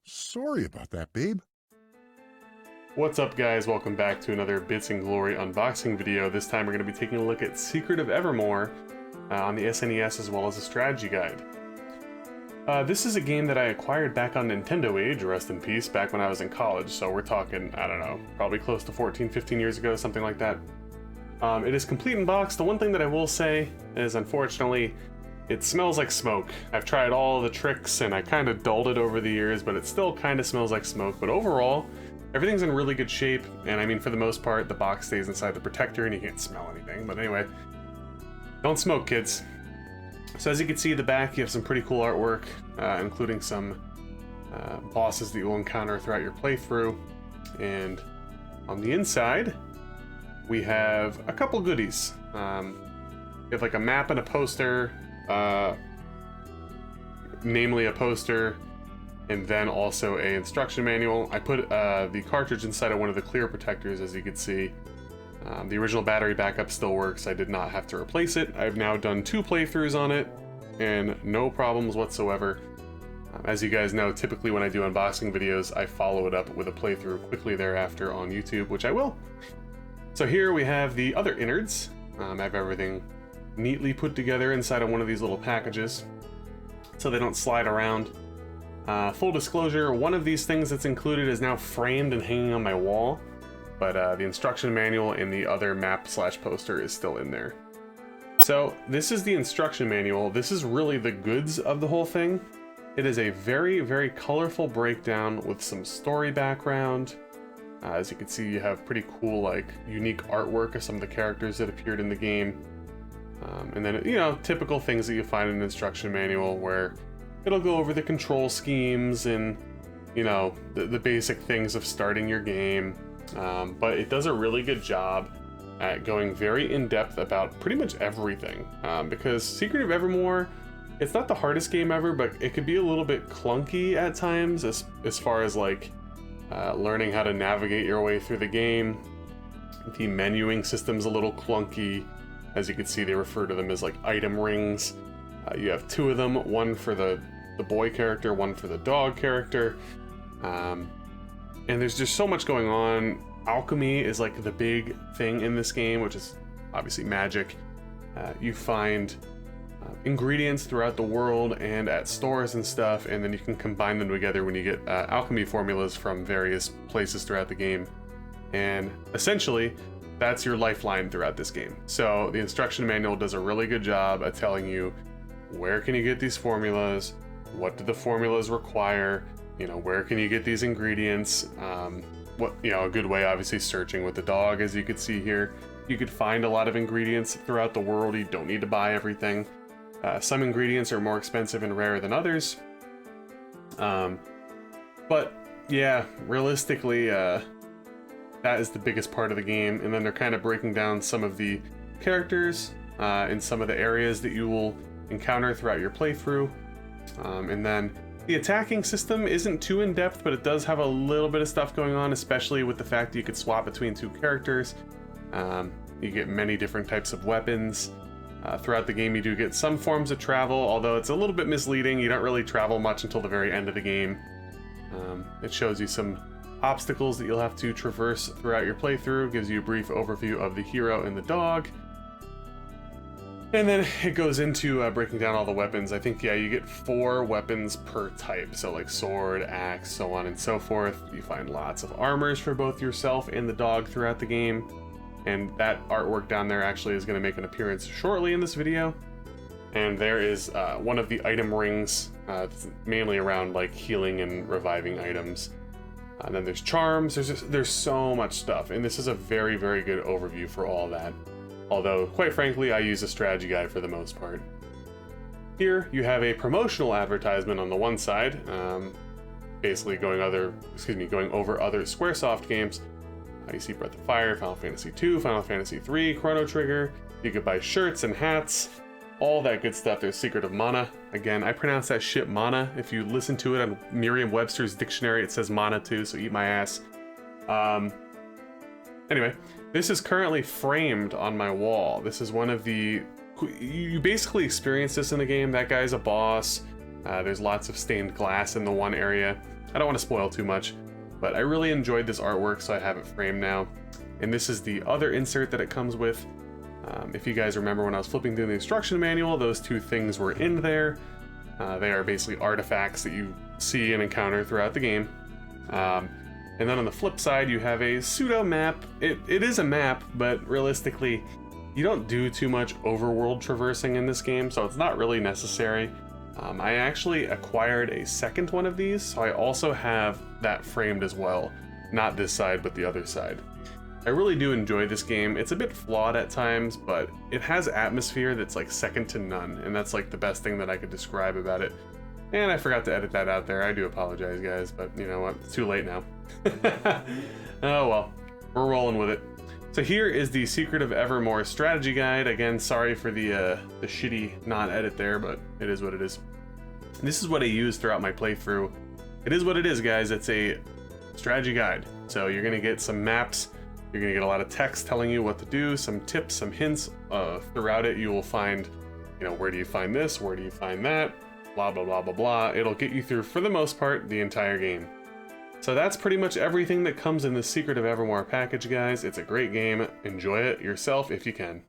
Sorry about that, babe. What's up, guys? Welcome back to another Bits and Glory unboxing video. This time we're going to be taking a look at Secret of Evermore on the SNES, as well as a strategy guide. This is a game that I acquired back on Nintendo Age, rest in peace, back when I was in college, so we're talking, I don't know, probably close to 14, 15 years ago, something like that. It is complete in box. The one thing that I will say is, unfortunately, it smells like smoke. I've tried all the tricks and I kind of dulled it over the years, but it still kind of smells like smoke. But overall, everything's in really good shape, and I mean, for the most part, the box stays inside the protector and you can't smell anything. But anyway, don't smoke, kids. So as you can see, the back, you have some pretty cool artwork, including some bosses that you'll encounter throughout your playthrough. And on the inside, we have a couple goodies. We have like a map and a poster, namely a poster, and then also a instruction manual. I put the cartridge inside of one of the clear protectors, as you can see. The original battery backup still works. I did not have to replace it. I've now done 2 playthroughs on it, and no problems whatsoever. As you guys know, typically when I do unboxing videos, I follow it up with a playthrough quickly thereafter on YouTube, which I will. So here we have the other innards. I have everything neatly put together inside of one of these little packages, so they don't slide around. Full disclosure, one of these things that's included is now framed and hanging on my wall, but the instruction manual and the other map/poster is still in there. So this is the instruction manual. This is really the goods of the whole thing. It is a very, very colorful breakdown with some story background. As you can see, you have pretty cool, like, unique artwork of some of the characters that appeared in the game. And then, you know, typical things that you find in an instruction manual, where it'll go over the control schemes and, you know, the basic things of starting your game. But it does a really good job at going very in-depth about pretty much everything. Because Secret of Evermore, it's not the hardest game ever, but it could be a little bit clunky at times as far as, like, learning how to navigate your way through the game. The menuing system's a little clunky. As you can see, they refer to them as like item rings. You have 2 of them, one for the boy character, one for the dog character. And there's just so much going on. Alchemy is like the big thing in this game, which is obviously magic. You find ingredients throughout the world and at stores and stuff, and then you can combine them together when you get alchemy formulas from various places throughout the game. And essentially, that's your lifeline throughout this game. So the instruction manual does a really good job at telling you where can you get these formulas, what do the formulas require, you know, where can you get these ingredients, what, you know, a good way, obviously, searching with the dog, as you can see here. You could find a lot of ingredients throughout the world. You don't need to buy everything. Some ingredients are more expensive and rare than others. But yeah, realistically, that is the biggest part of the game. And then they're kind of breaking down some of the characters in some of the areas that you will encounter throughout your playthrough. And then the attacking system isn't too in-depth, but it does have a little bit of stuff going on, especially with the fact that you could swap between 2 characters. You get many different types of weapons. Throughout the game, you do get some forms of travel, although it's a little bit misleading. You don't really travel much until the very end of the game. It shows you some obstacles that you'll have to traverse throughout your playthrough, gives you a brief overview of the hero and the dog. And then it goes into breaking down all the weapons. I think, yeah, you get 4 weapons per type. So like sword, axe, so on and so forth. You find lots of armors for both yourself and the dog throughout the game. And that artwork down there actually is going to make an appearance shortly in this video. And there is one of the item rings, mainly around like healing and reviving items. And then there's charms. There's so much stuff, and this is a very, very good overview for all that. Although, quite frankly, I use a strategy guide for the most part. Here you have a promotional advertisement on the one side, basically going over other SquareSoft games. You see Breath of Fire, Final Fantasy II, Final Fantasy III, Chrono Trigger. You could buy shirts and hats, all that good stuff. There's Secret of Mana. Again, I pronounce that shit Mana. If you listen to it on Merriam-Webster's dictionary, it says Mana too, so eat my ass. Anyway, this is currently framed on my wall. This is one of the... You basically experience this in the game. That guy's a boss. There's lots of stained glass in the one area. I don't want to spoil too much, but I really enjoyed this artwork, so I have it framed now. And this is the other insert that it comes with. If you guys remember when I was flipping through the instruction manual, those two things were in there. They are basically artifacts that you see and encounter throughout the game. And then on the flip side, you have a pseudo map. It is a map, but realistically, you don't do too much overworld traversing in this game, so it's not really necessary. I actually acquired a second one of these, so I also have that framed as well. Not this side, but the other side. I really do enjoy this game. It's a bit flawed at times, but it has atmosphere that's like second to none, and that's like the best thing that I could describe about it. And I forgot to edit that out there. I do apologize, guys, but you know what? It's too late now. Oh well, we're rolling with it. So here is the Secret of Evermore strategy guide. Again, sorry for the shitty non-edit there, but it is what it is. And this is what I use throughout my playthrough. It is what it is, guys. It's a strategy guide. So you're gonna get some maps. You're gonna get a lot of text telling you what to do, some tips, some hints. Throughout it, you will find, you know, where do you find this? Where do you find that? Blah, blah, blah, blah, blah. It'll get you through, for the most part, the entire game. So that's pretty much everything that comes in the Secret of Evermore package, guys. It's a great game. Enjoy it yourself if you can.